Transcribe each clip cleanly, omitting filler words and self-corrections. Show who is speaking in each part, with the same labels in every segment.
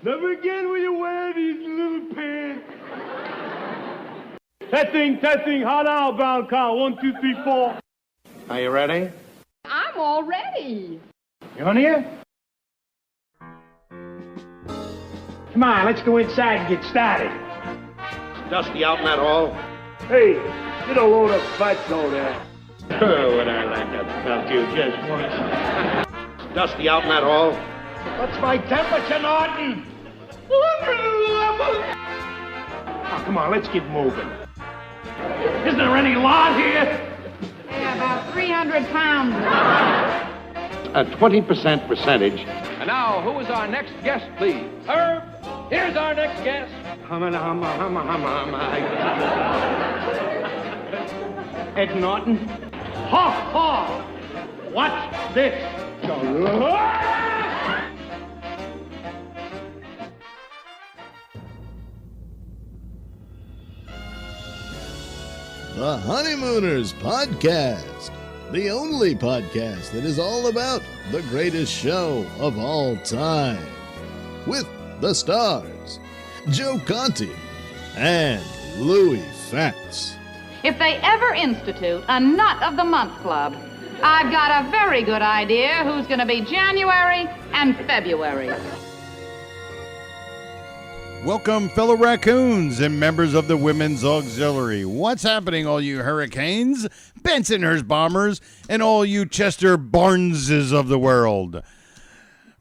Speaker 1: Never again will you wear these little pants. Testing, hot outbound car, 1, 2, 3, 4.
Speaker 2: Are you ready?
Speaker 3: I'm all ready.
Speaker 2: You on here? Come on, let's go inside and get started. Dusty out in that hall?
Speaker 1: Hey, get a load of butts over there.
Speaker 2: Oh, would I like to belt you just once. Dusty out in that hall? What's my temperature, Norton? 111. Oh, come on, let's get moving. Isn't there any law here?
Speaker 3: Yeah, about 300 pounds.
Speaker 2: A 20% percentage.
Speaker 4: And now, who is our next guest, please? Herb, here's our next guest.
Speaker 2: Ed Norton. Ha, ha! What's this?
Speaker 5: The Honeymooners Podcast, the only podcast that is all about the greatest show of all time. With the stars, Joe Conti and Louis Fatts.
Speaker 3: If they ever institute a Nut of the Month Club, I've got a very good idea who's going to be January and February.
Speaker 6: Welcome, fellow raccoons and members of the Women's Auxiliary. What's happening, all you Hurricanes, Bensonhurst Bombers, and all you Chester Barneses of the world?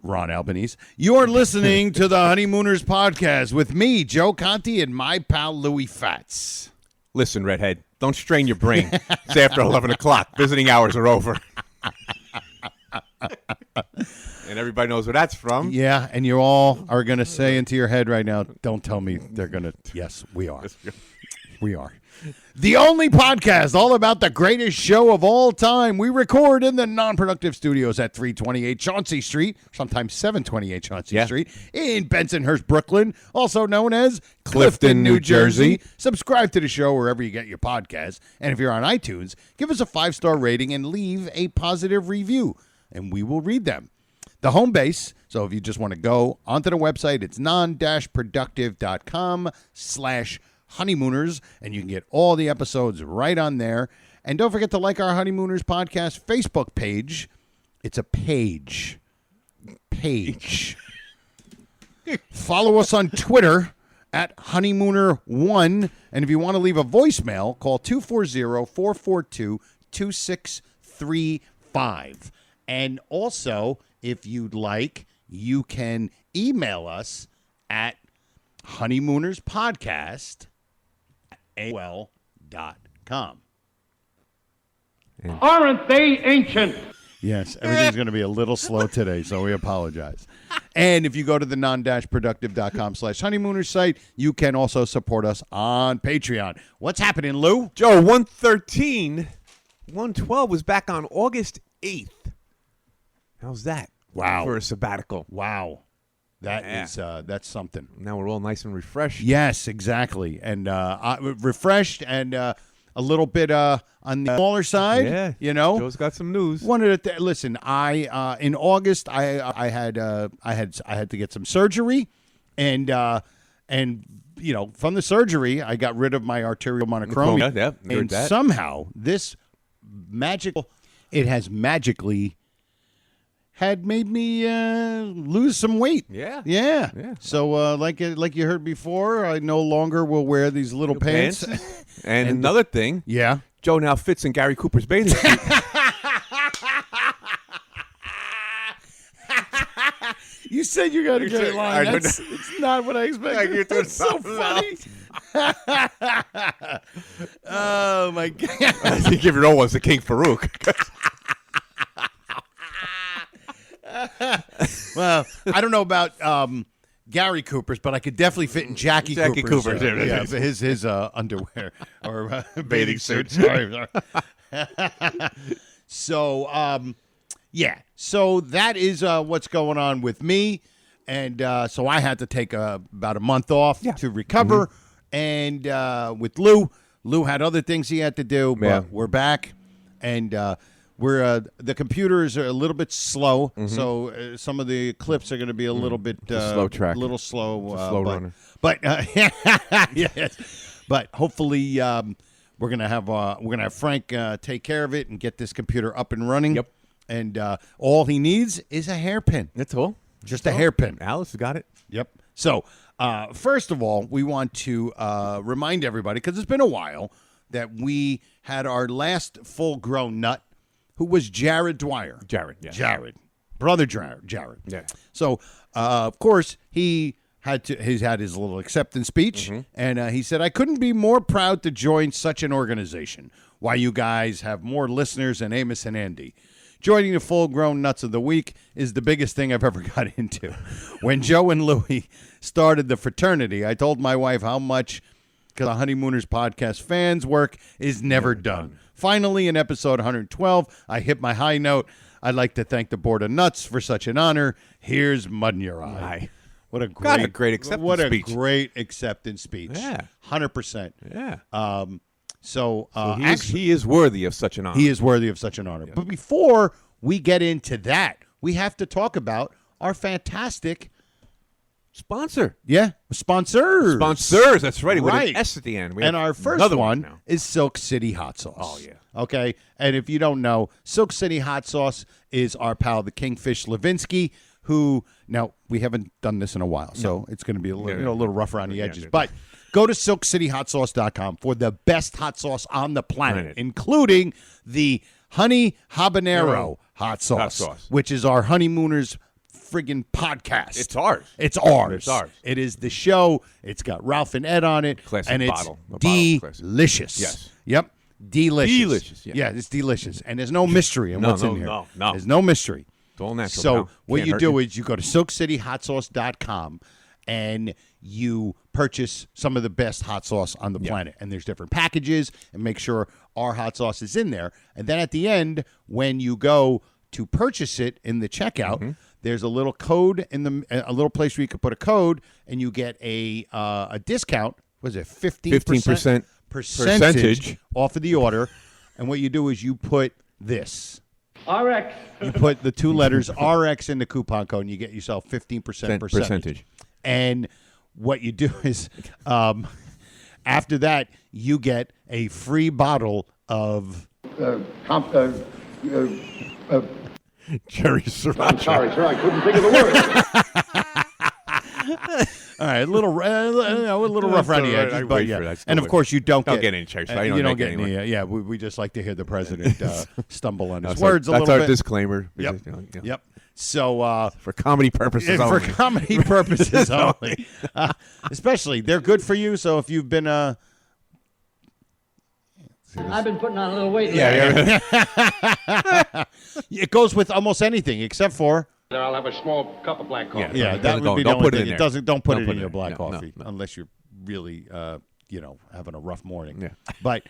Speaker 6: Ron Albanese. You're listening to the Honeymooners Podcast with me, Joe Conti, and my pal Louis Fatts.
Speaker 7: Listen, Redhead, don't strain your brain. It's after 11 o'clock. Visiting hours are over. And everybody knows where that's from.
Speaker 6: Yeah, and you all are going to say into your head right now, don't tell me they're going to. Yes, we are. We are. The only podcast all about the greatest show of all time. We record in the Non-Productive Studios at 328 Chauncey Street, sometimes 728 Chauncey Street, in Bensonhurst, Brooklyn, also known as Clifton, New Jersey. Subscribe to the show wherever you get your podcasts. And if you're on iTunes, give us a 5-star rating and leave a positive review, and we will read them. The home base, so if you just want to go onto the website, it's non-productive.com/honeymooners, and you can get all the episodes right on there. And don't forget to like our Honeymooners Podcast Facebook page. It's a page. Follow us on Twitter at Honeymooner1. And if you want to leave a voicemail, call 240-442-2635. And also, if you'd like, you can email us at honeymoonerspodcast@AOL.com.
Speaker 1: Aren't they ancient?
Speaker 6: Yes, everything's going to be a little slow today, so we apologize. And if you go to the non-productive.com/honeymooners site, you can also support us on Patreon. What's happening, Lou?
Speaker 7: Joe, 112 was back on August 8th. How's that?
Speaker 6: Wow.
Speaker 7: For a sabbatical.
Speaker 6: Wow. That's something.
Speaker 7: Now we're all nice and refreshed.
Speaker 6: Yes, exactly. And refreshed and a little bit on the smaller side.
Speaker 7: Yeah.
Speaker 6: You know.
Speaker 7: Joe's got some news.
Speaker 6: Listen, I in August I had to get some surgery, and you know, from the surgery I got rid of my arterial monochromia.
Speaker 7: Yeah,
Speaker 6: and
Speaker 7: that.
Speaker 6: Somehow it has magically had made me lose some weight.
Speaker 7: Yeah.
Speaker 6: So like you heard before, I no longer will wear these little pants.
Speaker 7: And another thing,
Speaker 6: yeah,
Speaker 7: Joe now fits in Gary Cooper's bathing suit.
Speaker 6: You said you got a great line. It's not what I expected.
Speaker 7: You're doing
Speaker 6: That's so funny. Oh my God!
Speaker 7: I think if your old one's the King Farouk.
Speaker 6: Well, I don't know about Gary Cooper's, but I could definitely fit in Jackie Cooper's. His underwear or bathing suit. Sorry. So, yeah. So that is what's going on with me, and so I had to take about a month off to recover. Mm-hmm. And with Lou had other things he had to do, but we're back, and the computers are a little bit slow, so some of the clips are going to be a little bit
Speaker 7: slow track,
Speaker 6: a little slow,
Speaker 7: slow runner.
Speaker 6: But yes, but hopefully we're gonna have Frank take care of it and get this computer up and running.
Speaker 7: Yep.
Speaker 6: And all he needs is a hairpin.
Speaker 7: That's all.
Speaker 6: Just a hairpin.
Speaker 7: Alice got it.
Speaker 6: Yep. So first of all, we want to remind everybody, because it's been a while, that we had our last full-grown nut, who was Jared Dwyer.
Speaker 7: Jared, yeah.
Speaker 6: Jared. Brother Jared.
Speaker 7: Yeah.
Speaker 6: So, of course, he's had his little acceptance speech, and he said, I couldn't be more proud to join such an organization. Why you guys have more listeners than Amos and Andy. Joining the full-grown nuts of the week is the biggest thing I've ever got into. When Joe and Louie started the fraternity, I told my wife how much the Honeymooners podcast fans' work is never done. Finally, in episode 112, I hit my high note. I'd like to thank the Board of Nuts for such an honor. Here's mud in your eye. What a great
Speaker 7: acceptance
Speaker 6: What
Speaker 7: speech.
Speaker 6: a great acceptance speech.
Speaker 7: Yeah.
Speaker 6: 100%.
Speaker 7: Yeah.
Speaker 6: So
Speaker 7: he is worthy of such an honor.
Speaker 6: He is worthy of such an honor. Yeah. But before we get into that, we have to talk about our fantastic
Speaker 7: sponsor.
Speaker 6: Yeah, sponsors.
Speaker 7: Sponsors, that's right. With an S at the end.
Speaker 6: And our first one is Silk City Hot Sauce.
Speaker 7: Oh, yeah.
Speaker 6: Okay, and if you don't know, Silk City Hot Sauce is our pal, the Kingfish Levinsky, who, now, we haven't done this in a while, so it's going to be a little rough around the edges. But go to silkcityhotsauce.com for the best hot sauce on the planet, including the Honey Habanero hot sauce, which is our Honeymooners friggin' podcast.
Speaker 7: It's ours.
Speaker 6: It's ours.
Speaker 7: It's ours.
Speaker 6: It is the show. It's got Ralph and Ed on it.
Speaker 7: Classic
Speaker 6: and it's
Speaker 7: bottle.
Speaker 6: delicious.
Speaker 7: Yes.
Speaker 6: Yep. Delicious.
Speaker 7: Delicious.
Speaker 6: Yeah, it's delicious. And there's no mystery in what's in here.
Speaker 7: No.
Speaker 6: There's no mystery.
Speaker 7: It's all natural.
Speaker 6: So what you do is you go to silkcityhotsauce.com and you purchase some of the best hot sauce on the planet. And there's different packages, and make sure our hot sauce is in there. And then at the end, when you go to purchase it in the checkout, there's a little code a little place where you can put a code, and you get a discount. What is it? 15% percentage off of the order. And what you do is you put this.
Speaker 1: RX.
Speaker 6: You put the two letters RX in the coupon code, and you get yourself 15% percentage. And what you do is, after that, you get a free bottle of
Speaker 7: Jerry Sriracha.
Speaker 2: I'm sorry, sir. I couldn't think of the word.
Speaker 6: All right, a little rough around the edges, but yeah. And of course, you don't get
Speaker 7: any church.
Speaker 6: You don't get any. Yeah, we just like to hear the president stumble on his words a
Speaker 7: little
Speaker 6: bit.
Speaker 7: That's our disclaimer.
Speaker 6: Yep. So
Speaker 7: for comedy purposes only.
Speaker 6: For comedy purposes only. Especially, they're good for you. So if you've been
Speaker 8: I've been putting on a little weight.
Speaker 6: Yeah. It goes with almost anything except for.
Speaker 2: I'll have a small cup of black coffee.
Speaker 6: Yeah, that would be the only thing. Don't put it in your black coffee unless you're really, having a rough morning.
Speaker 7: Yeah.
Speaker 6: But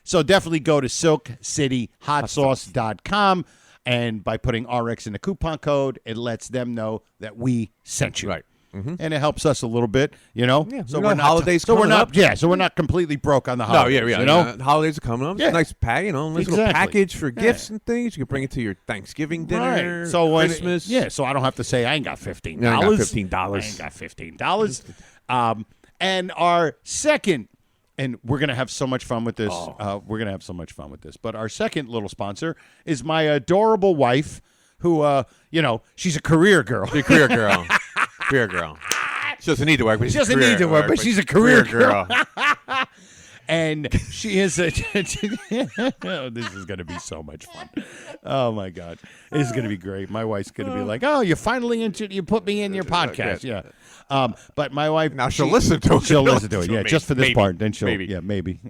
Speaker 6: so definitely go to silkcityhotsauce.com, and by putting RX in the coupon code, it lets them know that we sent you.
Speaker 7: Right.
Speaker 6: And it helps us a little bit, Yeah.
Speaker 7: So we're not holidays.
Speaker 6: So we're not.
Speaker 7: Up.
Speaker 6: Yeah. So we're not completely broke on the holidays.
Speaker 7: Yeah. Holidays are coming up.
Speaker 6: Yeah.
Speaker 7: It's a nice pack. Nice little package for gifts and things. You can bring it to your Thanksgiving dinner.
Speaker 6: Right. So
Speaker 7: Christmas.
Speaker 6: So I don't have to say I ain't got $15.
Speaker 7: No, I got $15.
Speaker 6: I ain't got $15. And our second, and we're gonna have so much fun with this. But our second little sponsor is my adorable wife, who she's a career girl.
Speaker 7: She's a career girl. Career girl. She doesn't need to work, but
Speaker 6: she doesn't need to work, but she's a career girl. And she is this is going to be so much fun. Oh, my God. This is going to be great. My wife's going to be like, oh, you finally you put me in your podcast. Yeah. But my wife.
Speaker 7: Now she'll listen to it.
Speaker 6: She'll listen to it. Yeah, just for this part. Then she'll.
Speaker 7: Maybe.
Speaker 6: Yeah, maybe.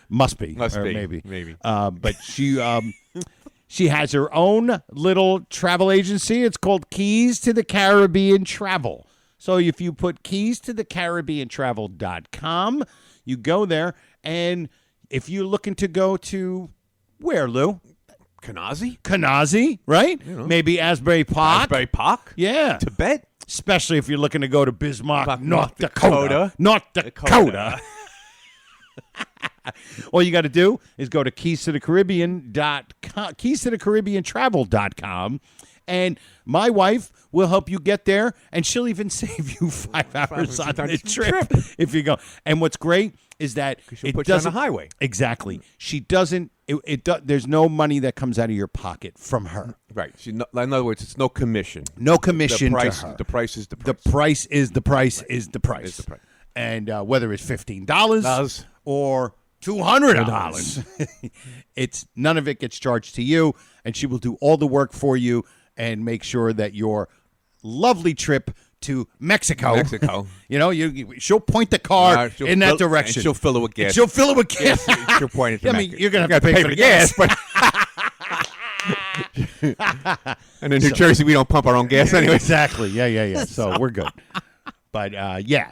Speaker 6: Must be. Maybe. But she has her own little travel agency. It's called Keys to the Caribbean Travel. So if you put keystothecaribbeantravel.com, you go there, and if you're looking to go to where, Lou?
Speaker 7: Canarsie,
Speaker 6: right? Maybe Asbury Park. Yeah.
Speaker 7: Tibet.
Speaker 6: Especially if you're looking to go to Bismarck, North Dakota. North Dakota. All you got to do is go to keys-to-the-caribbean.com, and my wife will help you get there, and she'll even save you 5 hours on the trip if you go. And what's great is that
Speaker 7: She'll put you on the highway.
Speaker 6: Exactly. She doesn't. There's no money that comes out of your pocket from her.
Speaker 7: Right. In other words, it's no commission.
Speaker 6: No commission
Speaker 7: The price,
Speaker 6: to her.
Speaker 7: The price is the price.
Speaker 6: The price is the price is the price.
Speaker 7: Is the price.
Speaker 6: And whether it's $15 or $200, it's none of it gets charged to you, and she will do all the work for you and make sure that your lovely trip to Mexico. She'll point the car in that direction.
Speaker 7: And she'll fill it with gas.
Speaker 6: She'll fill it with gas.
Speaker 7: She'll point it to Mexico.
Speaker 6: You're going to have to pay for the gas.
Speaker 7: And in New Jersey, we don't pump our own gas anyway.
Speaker 6: Exactly. Yeah. So we're good. But,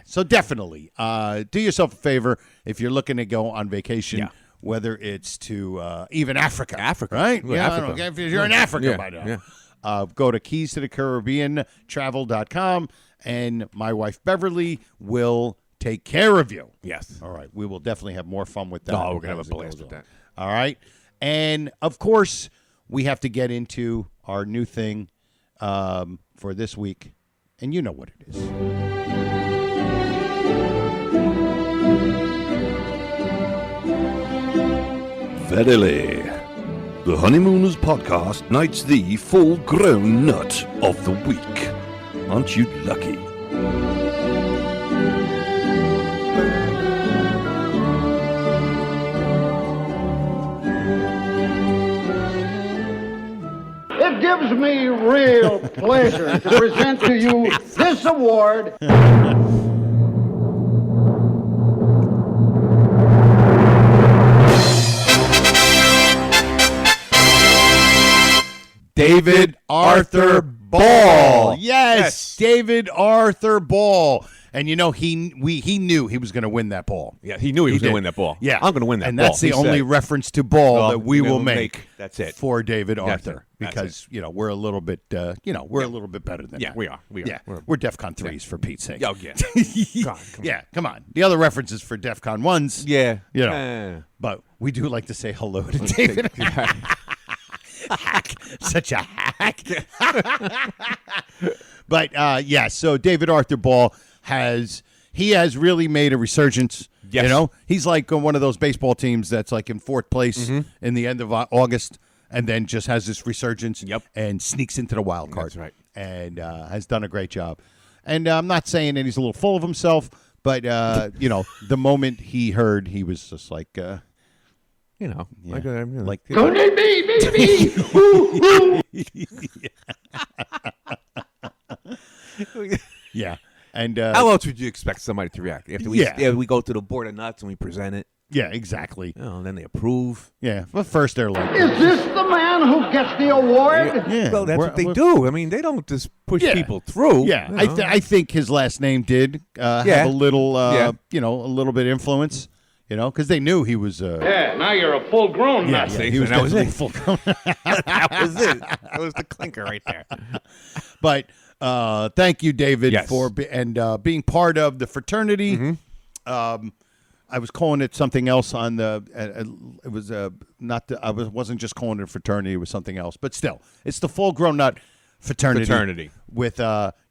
Speaker 6: so definitely do yourself a favor if you're looking to go on vacation, whether it's to even Africa.
Speaker 7: Africa.
Speaker 6: Right?
Speaker 7: Yeah,
Speaker 6: Africa. I don't care if you're in Africa by now. Go to keys-to-the-caribbean.travel.com, and my wife Beverly will take care of you.
Speaker 7: Yes.
Speaker 6: All right. We will definitely have more fun with that.
Speaker 7: Oh, we're going to have a blast with that.
Speaker 6: All right. And, of course, we have to get into our new thing for this week, and you know what it is.
Speaker 9: Verily, the Honeymooners podcast knights the full-grown nut of the week. Aren't you lucky?
Speaker 2: It gives me real pleasure to present to you this award.
Speaker 6: David Arthur Ball. Yes, David Arthur Ball. And he knew he was going to win that ball.
Speaker 7: Yeah, he knew he was going to win that ball.
Speaker 6: Yeah,
Speaker 7: I'm going to win that
Speaker 6: and
Speaker 7: ball.
Speaker 6: And that's the only reference to ball that we will make.
Speaker 7: That's it
Speaker 6: for David Arthur,
Speaker 7: That's
Speaker 6: because we're a little bit we're a little bit better than that.
Speaker 7: we are.
Speaker 6: Yeah, we're DEFCON 3s for Pete's sake.
Speaker 7: Oh yeah.
Speaker 6: Come on. The other references for DEFCON 1s.
Speaker 7: Yeah.
Speaker 6: But we do like to say hello to David. Hack, such a hack. But so David Arthur Ball has really made a resurgence.
Speaker 7: Yes.
Speaker 6: He's like one of those baseball teams that's like in fourth place in the end of August, and then just has this resurgence and sneaks into the wild card.
Speaker 7: That's right.
Speaker 6: And has done a great job. And I'm not saying that he's a little full of himself, but the moment he heard, he was just like
Speaker 2: Don't hit me.
Speaker 6: Yeah. And
Speaker 7: how else would you expect somebody to react after we go to the board of nuts and we present it?
Speaker 6: Yeah, exactly.
Speaker 7: And then they approve.
Speaker 6: Yeah, but first they're like,
Speaker 2: Is this the man who gets the award?
Speaker 6: yeah,
Speaker 7: Well, that's what they do. I mean, they don't just push people through.
Speaker 6: Yeah, I think his last name did have a little, a little bit influence. Because they knew he was.
Speaker 1: Now you're a full-grown nut.
Speaker 6: He was definitely full-grown.
Speaker 7: That was it. That was the clinker right there.
Speaker 6: But thank you, David, for being part of the fraternity. I was calling it something else on the. It was not. I wasn't just calling it a fraternity. It was something else. But still, it's the full-grown nut fraternity. With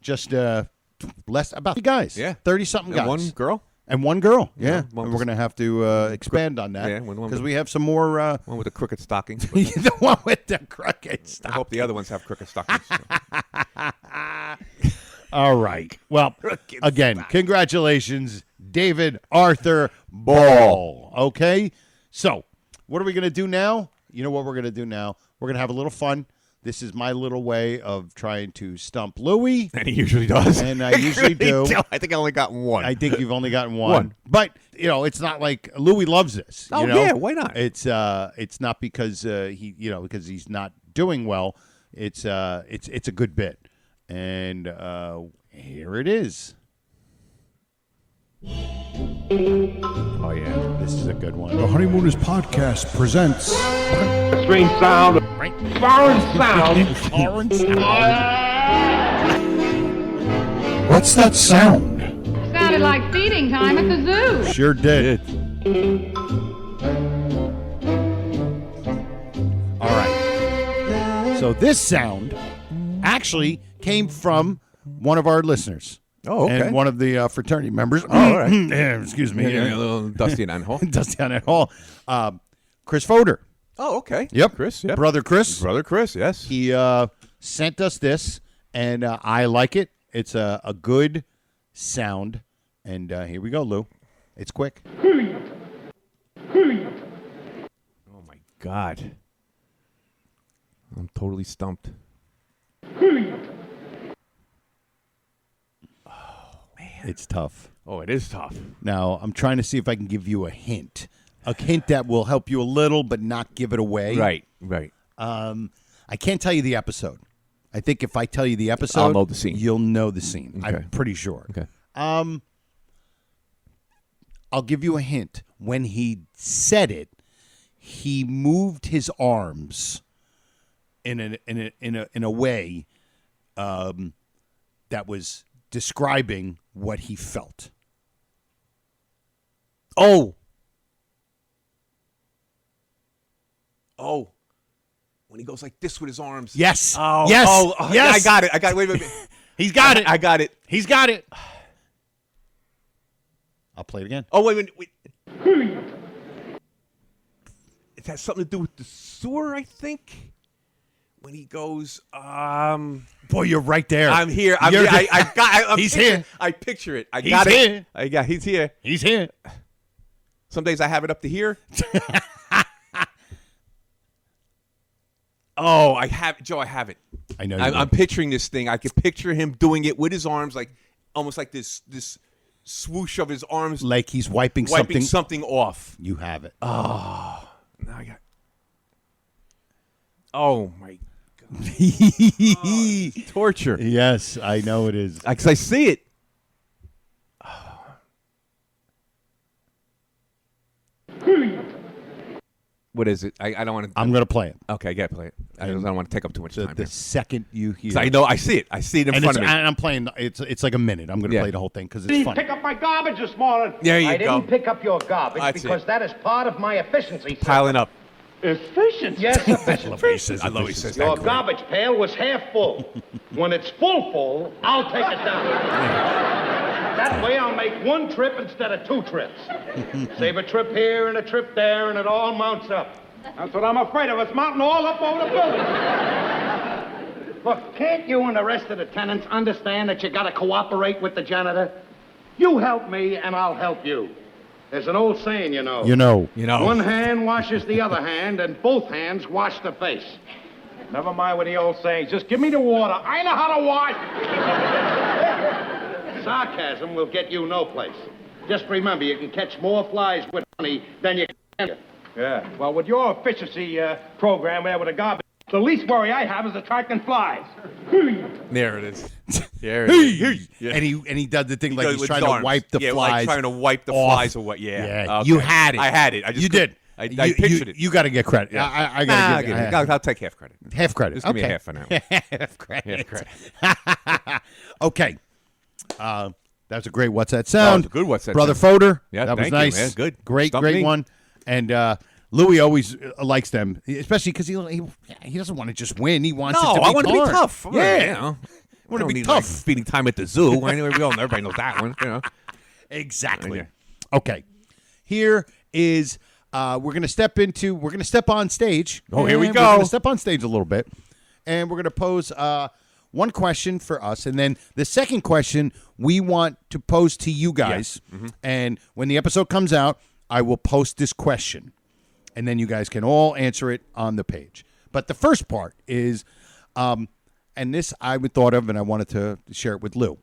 Speaker 6: just less about the guys.
Speaker 7: Yeah,
Speaker 6: 30-something guys.
Speaker 7: One girl.
Speaker 6: And one girl, and we're going to have to expand on that because we have some more.
Speaker 7: One with the crooked stockings.
Speaker 6: The one with the crooked stockings.
Speaker 7: I hope the other ones have crooked stockings.
Speaker 6: All right. Well, again, congratulations, David Arthur Ball. Okay? So, what are we going to do now? You know what we're going to do now? We're going to have a little fun. This is my little way of trying to stump Louie.
Speaker 7: And he usually does.
Speaker 6: And I usually do.
Speaker 7: I think I only got one.
Speaker 6: I think you've only gotten one. But, it's not like Louie loves this.
Speaker 7: Oh, yeah, why not?
Speaker 6: It's not because because he's not doing well. It's a good bit. And here it is.
Speaker 7: Oh, yeah.
Speaker 6: This is a good one.
Speaker 10: The Honeymooners podcast presents
Speaker 1: Strange sound. Foreign sound.
Speaker 6: Foreign sound.
Speaker 10: What's that sound?
Speaker 3: Sounded like feeding time at the zoo.
Speaker 6: Sure did. All right. So this sound actually came from one of our listeners.
Speaker 7: Oh, okay.
Speaker 6: And one of the fraternity members.
Speaker 7: Oh, all right.
Speaker 6: Excuse me.
Speaker 7: A little dusty in that hole.
Speaker 6: Dusty on that hole. Chris Fodor.
Speaker 7: Oh, okay.
Speaker 6: Yep.
Speaker 7: Chris, yep.
Speaker 6: Brother Chris.
Speaker 7: Brother Chris, yes.
Speaker 6: He sent us this, and I like it. It's a good sound. And here we go, Lou. It's quick.
Speaker 7: Oh, my God. I'm totally stumped.
Speaker 6: It's tough.
Speaker 7: Oh, it is tough.
Speaker 6: Now, I'm trying to see if I can give you a hint. A hint that will help you a little, but not give it away.
Speaker 7: Right, right.
Speaker 6: I can't tell you the episode. I think if I tell you the episode,
Speaker 7: I'll know the scene.
Speaker 6: You'll know the scene.
Speaker 7: Okay.
Speaker 6: I'm pretty sure.
Speaker 7: Okay.
Speaker 6: I'll give you a hint. When he said it, he moved his arms in a way that was describing what he felt.
Speaker 7: Oh, when he goes like this with his arms.
Speaker 6: Yes.
Speaker 7: Oh,
Speaker 6: yes.
Speaker 7: Oh,
Speaker 6: yes.
Speaker 7: I got it. Wait a minute.
Speaker 6: He's got it.
Speaker 7: I got it.
Speaker 6: He's got it. I'll play it again.
Speaker 7: Oh, wait a minute. It has something to do with the sewer, I think. When he goes,
Speaker 6: Boy, you're right there.
Speaker 7: I'm here.
Speaker 6: He's here.
Speaker 7: I picture it.
Speaker 6: He's here.
Speaker 7: He's here.
Speaker 6: He's here.
Speaker 7: Some days I have it up to here. Oh, I have it. Joe, I have it.
Speaker 6: I know.
Speaker 7: I'm picturing this thing. I could picture him doing it with his arms, like almost like this swoosh of his arms,
Speaker 6: like he's wiping
Speaker 7: something off.
Speaker 6: You have it.
Speaker 7: Oh, now I got. Oh my God! It's torture.
Speaker 6: Yes, I know it is.
Speaker 7: Because I see it. What is it? I don't want to.
Speaker 6: I'm going to play it.
Speaker 7: Okay, I got to play it. I don't want to take up too much time.
Speaker 6: The second you hear,
Speaker 7: I know, I see it. I see it in front of me.
Speaker 6: And I'm playing. It's like a minute. I'm going to play the whole thing because it's fun.
Speaker 1: Pick up my garbage this morning.
Speaker 7: There you
Speaker 2: I
Speaker 7: go.
Speaker 2: didn't pick up your garbage because that is part of my efficiency.
Speaker 7: Piling up.
Speaker 1: Efficiency.
Speaker 2: Yes, efficiency.
Speaker 7: I love he says
Speaker 2: Your
Speaker 7: that.
Speaker 2: garbage pail was half full. When it's full, I'll take it down. That way I'll make one trip instead of two trips. Save a trip here and a trip there, and it all mounts up.
Speaker 1: That's what I'm afraid of. It's mounting all up over the building.
Speaker 2: Look, can't you and the rest of the tenants understand that you gotta cooperate with the janitor? You help me, and I'll help you. There's an old saying, you know.
Speaker 6: You know.
Speaker 2: One hand washes the other hand, and both hands wash the face.
Speaker 1: Never mind what the old saying. Just give me the water. I know how to wash.
Speaker 2: Sarcasm will get you no place. Just remember, you can catch more flies with honey than you can.
Speaker 1: Yeah. Well, with your efficiency program there with the garbage, the least worry I have is attracting flies.
Speaker 7: There it is. There it is. Yeah.
Speaker 6: And he does the thing like he's
Speaker 7: with
Speaker 6: trying
Speaker 7: his
Speaker 6: to
Speaker 7: arms.
Speaker 6: wipe the flies.
Speaker 7: Like trying to wipe the
Speaker 6: off.
Speaker 7: flies away. Yeah. Okay.
Speaker 6: You had it.
Speaker 7: I had it.
Speaker 6: You did.
Speaker 7: I pictured it.
Speaker 6: You got to get credit.
Speaker 7: Yeah.
Speaker 6: I got to give it.
Speaker 7: I'll take half credit.
Speaker 6: Half credit.
Speaker 7: Just give me
Speaker 6: Okay.
Speaker 7: a half for now.
Speaker 6: Half credit. Okay. That's a great What's That Sound?
Speaker 7: Oh, good What's That
Speaker 6: Brother
Speaker 7: Sound?
Speaker 6: Fodor.
Speaker 7: Yeah,
Speaker 6: that was
Speaker 7: thank you,
Speaker 6: nice.
Speaker 7: man. Good.
Speaker 6: Great
Speaker 7: Stumped me.
Speaker 6: one. And Louis always likes them, especially because he doesn't want to just win. He wants it to be
Speaker 7: I want to be
Speaker 6: hard.
Speaker 7: tough.
Speaker 6: Yeah.
Speaker 7: You know.
Speaker 6: I want to be
Speaker 7: need,
Speaker 6: tough.
Speaker 7: like, spending time at the zoo. Anyway, everybody knows that one. You know.
Speaker 6: Exactly.
Speaker 7: Yeah.
Speaker 6: Okay. Here is we're gonna step on stage.
Speaker 7: Oh, here we
Speaker 6: And
Speaker 7: go.
Speaker 6: We're gonna step on stage a little bit, and we're gonna pose one question for us, and then the second question we want to pose to you guys.
Speaker 7: Yes. Mm-hmm.
Speaker 6: And when the episode comes out, I will post this question, and then you guys can all answer it on the page. But the first part is, and this I thought of, and I wanted to share it with Lou.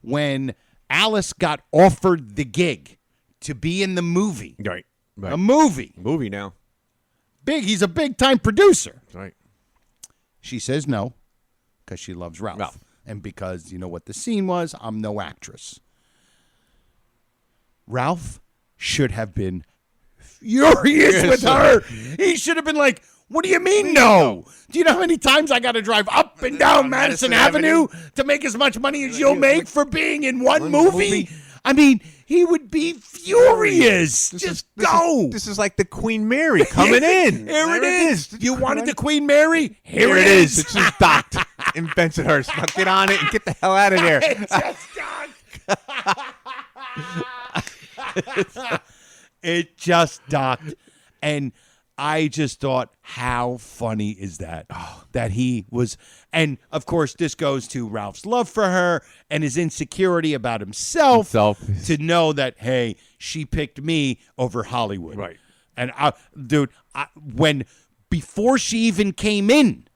Speaker 6: When Alice got offered the gig to be in the movie,
Speaker 7: Right.
Speaker 6: a movie
Speaker 7: now.
Speaker 6: he's a big-time producer.
Speaker 7: That's right.
Speaker 6: She says no because she loves Ralph. And because you know what the scene was, I'm no actress. Ralph should have been furious with her. He should have been like, what do you mean no? Do you know how many times I got to drive up and down Madison Avenue to make as much money as you'll make for being in one movie? I mean, he would be furious. Just go.
Speaker 7: This is like the Queen Mary coming in.
Speaker 6: Here it is. You wanted the Queen Mary? Here it
Speaker 7: is.
Speaker 6: is.
Speaker 7: It's just docked in Bensonhurst. Now get on it and get the hell out of there.
Speaker 6: It just docked. And I just thought, how funny is that? That he was, and of course, this goes to Ralph's love for her and his insecurity about himself. To know that, hey, she picked me over Hollywood.
Speaker 7: Right.
Speaker 6: And, before she even came in,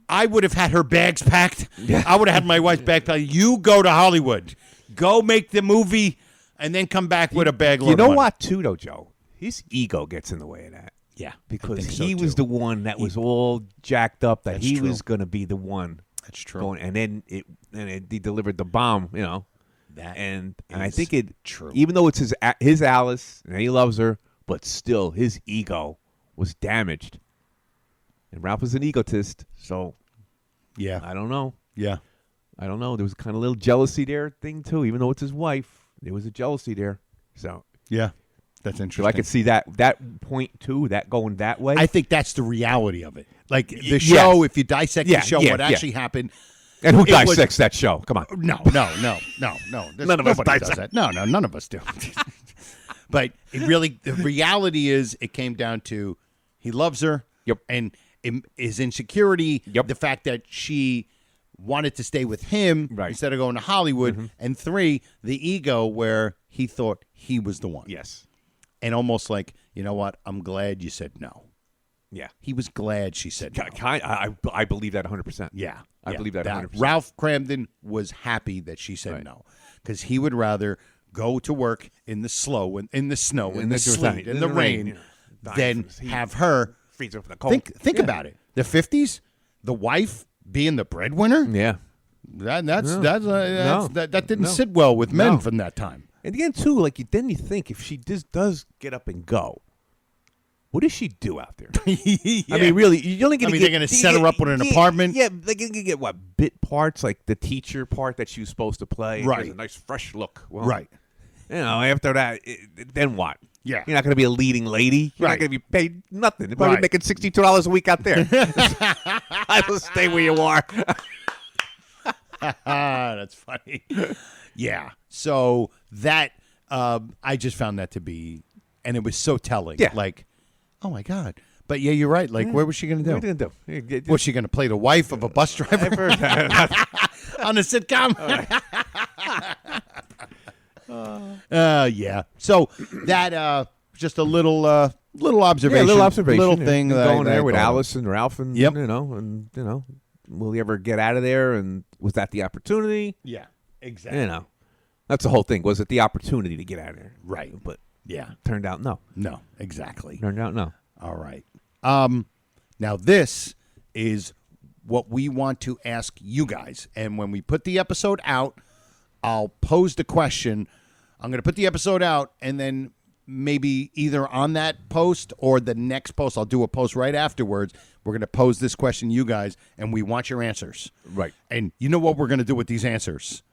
Speaker 6: I would have had her bags packed. Yeah. I would have had my wife's bag packed. You go to Hollywood. Go make the movie and then come back with a bag load
Speaker 7: You know
Speaker 6: of money.
Speaker 7: what, too, though, Joe? His ego gets in the way of that.
Speaker 6: Yeah,
Speaker 7: because he was the one that was all jacked up that he was going to be the one.
Speaker 6: That's true.
Speaker 7: And then he delivered the bomb, and I think it
Speaker 6: true.
Speaker 7: Even though it's his Alice and he loves her, but still his ego was damaged. And Ralph was an egotist, so
Speaker 6: yeah,
Speaker 7: I don't know.
Speaker 6: Yeah,
Speaker 7: I don't know. There was kind of a little jealousy there thing too, even though it's his wife. There was a jealousy there. So
Speaker 6: yeah. That's interesting.
Speaker 7: So I could see that point too, that going that way.
Speaker 6: I think that's the reality of it. Like the show, if you dissect the show, what actually happened.
Speaker 7: And who dissects that show? Come on.
Speaker 6: No.
Speaker 7: None of us
Speaker 6: does that. No, none of us do. But the reality is it came down to he loves her.
Speaker 7: Yep.
Speaker 6: And his insecurity, the fact that she wanted to stay with him instead of going to Hollywood. Mm-hmm. And 3, the ego where he thought he was the one.
Speaker 7: Yes.
Speaker 6: And almost like, you know what? I'm glad you said no.
Speaker 7: Yeah.
Speaker 6: He was glad she said no.
Speaker 7: I believe that 100%.
Speaker 6: Yeah.
Speaker 7: I believe that 100%.
Speaker 6: Ralph Cramden was happy that she said no. Because he would rather go to work in the snow, in the sleet, in the rain, than have her
Speaker 7: freeze over the cold.
Speaker 6: Think about it. The 50s, the wife being the breadwinner.
Speaker 7: Yeah.
Speaker 6: That didn't sit well with men from that time.
Speaker 7: And again, too, then you think if she does get up and go, what does she do out there?
Speaker 6: Yeah.
Speaker 7: I mean, really, you're only going to
Speaker 6: they're going to set her up with an apartment.
Speaker 7: Yeah, they're going to get bit parts, like the teacher part that she was supposed to play.
Speaker 6: Right.
Speaker 7: A nice fresh look. Well,
Speaker 6: right.
Speaker 7: After that, then what?
Speaker 6: Yeah.
Speaker 7: You're not going to be a leading lady. You're not going to be paid nothing. You're probably making $62 a week out there. I will stay where you are.
Speaker 6: That's funny. Yeah. So that I just found that to be, and it was so telling.
Speaker 7: Yeah.
Speaker 6: Like, oh my God. But yeah, you're right. Like, what was she going to do?
Speaker 7: What are you going to do?
Speaker 6: Was she going to play the wife of a bus driver on a sitcom? Yeah. So that just a little observation, little thing.
Speaker 7: Going there with Alice and Ralph, and
Speaker 6: yep.
Speaker 7: Will he ever get out of there? And was that the opportunity?
Speaker 6: Yeah, exactly.
Speaker 7: That's the whole thing. Was it the opportunity to get out of there?
Speaker 6: Right.
Speaker 7: But
Speaker 6: yeah,
Speaker 7: turned out no.
Speaker 6: No, exactly.
Speaker 7: Turned out no.
Speaker 6: All right. Now this is what we want to ask you guys, and when we put the episode out, I'll pose the question. I'm going to put the episode out, and then maybe either on that post or the next post, I'll do a post right afterwards. We're going to pose this question to you guys, and we want your answers.
Speaker 7: Right.
Speaker 6: And you know what we're going to do with these answers?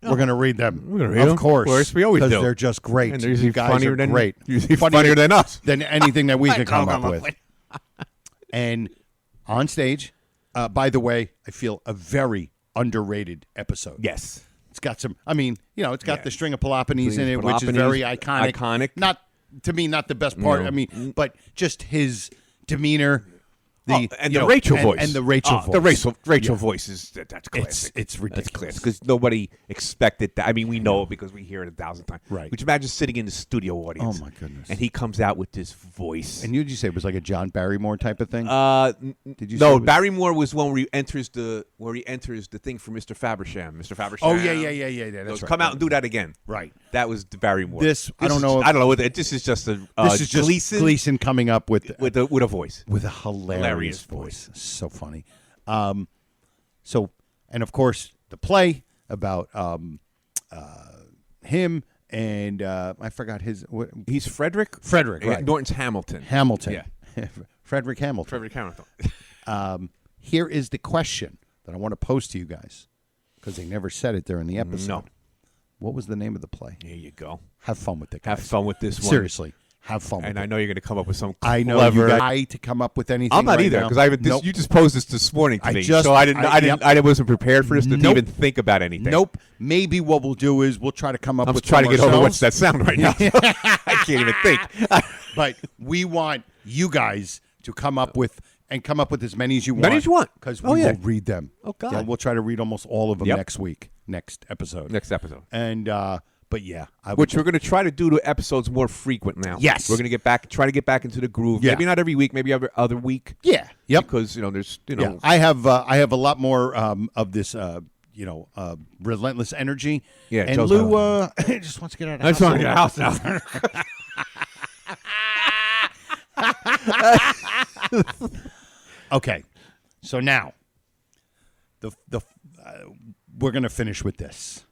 Speaker 6: We're going to read them.
Speaker 7: We're going to read them.
Speaker 6: Of course.
Speaker 7: We always do.
Speaker 6: Because they're just great.
Speaker 7: And they're usually
Speaker 6: you guys
Speaker 7: funnier
Speaker 6: are
Speaker 7: than,
Speaker 6: great.
Speaker 7: Usually funnier than us.
Speaker 6: Than anything that we can come up with. And on stage, by the way, I feel a very underrated episode.
Speaker 7: Yes.
Speaker 6: It's got some, it's got the string of Peloponnese in it, which is very iconic. Not, to me, not the best part.
Speaker 7: No.
Speaker 6: But just his demeanor.
Speaker 7: The Rachel voice.
Speaker 6: And the Rachel voice.
Speaker 7: The Rachel voice that's classic.
Speaker 6: It's ridiculous.
Speaker 7: That's classic because nobody expected that. We know it because we hear it 1,000 times.
Speaker 6: Right.
Speaker 7: Would you imagine sitting in the studio audience?
Speaker 6: Oh, my goodness.
Speaker 7: And he comes out with this voice.
Speaker 6: And did you say it was like a John Barrymore type of thing?
Speaker 7: Did you? No, Barrymore was when he enters the thing for Mr. Fabersham. Mr. Fabersham.
Speaker 6: Oh yeah. That's right.
Speaker 7: Come out and do that again.
Speaker 6: Right.
Speaker 7: That was the Barrymore.
Speaker 6: I don't know.
Speaker 7: This is just
Speaker 6: Gleason coming up with
Speaker 7: a voice.
Speaker 6: With a hilarious voice. So funny. And of course the play about him and I forgot his.
Speaker 7: He's Frederick.
Speaker 6: Frederick, right?
Speaker 7: Norton's Hamilton.
Speaker 6: Yeah. Frederick Hamilton.
Speaker 7: Frederick Hamilton.
Speaker 6: Here is the question that I want to pose to you guys because they never said it there in the episode.
Speaker 7: No.
Speaker 6: What was the name of the play?
Speaker 7: Here you go.
Speaker 6: Have fun with it, guys.
Speaker 7: Have fun with this one.
Speaker 6: Seriously, have fun with
Speaker 7: And
Speaker 6: it.
Speaker 7: I know you're going to come up with some
Speaker 6: I know
Speaker 7: clever.
Speaker 6: you guys to come up with anything.
Speaker 7: I'm not
Speaker 6: right
Speaker 7: either
Speaker 6: now.
Speaker 7: because
Speaker 6: Nope.
Speaker 7: you just posed this morning to
Speaker 6: I
Speaker 7: me,
Speaker 6: just-
Speaker 7: so I didn't.
Speaker 6: yep.
Speaker 7: I wasn't prepared for this to
Speaker 6: Nope.
Speaker 7: even think about anything.
Speaker 6: Nope. Maybe what we'll do is we'll try to come up
Speaker 7: I'm
Speaker 6: with
Speaker 7: trying to
Speaker 6: some
Speaker 7: get over
Speaker 6: ourselves.
Speaker 7: what's that sound right now. I can't even think.
Speaker 6: But we want you guys to come up with as many as you want.
Speaker 7: Many as you want.
Speaker 6: Because
Speaker 7: Oh,
Speaker 6: we
Speaker 7: yeah.
Speaker 6: will read them.
Speaker 7: Oh, God.
Speaker 6: Yeah, we'll try to read almost all of them
Speaker 7: Yep.
Speaker 6: next week, next episode. And but yeah,
Speaker 7: Which we're going to try to do to episodes more frequent now.
Speaker 6: Yes.
Speaker 7: We're going to try to get back into the groove.
Speaker 6: Yeah.
Speaker 7: Maybe not every week, maybe every other week.
Speaker 6: Yeah. Yep.
Speaker 7: Because there's
Speaker 6: Yeah. I have a lot more of this relentless energy.
Speaker 7: Yeah,
Speaker 6: and
Speaker 7: Joe's
Speaker 6: Lou just wants to get out of the
Speaker 7: I
Speaker 6: house.
Speaker 7: just want to get out now.
Speaker 6: Okay, so now we're going to finish with this.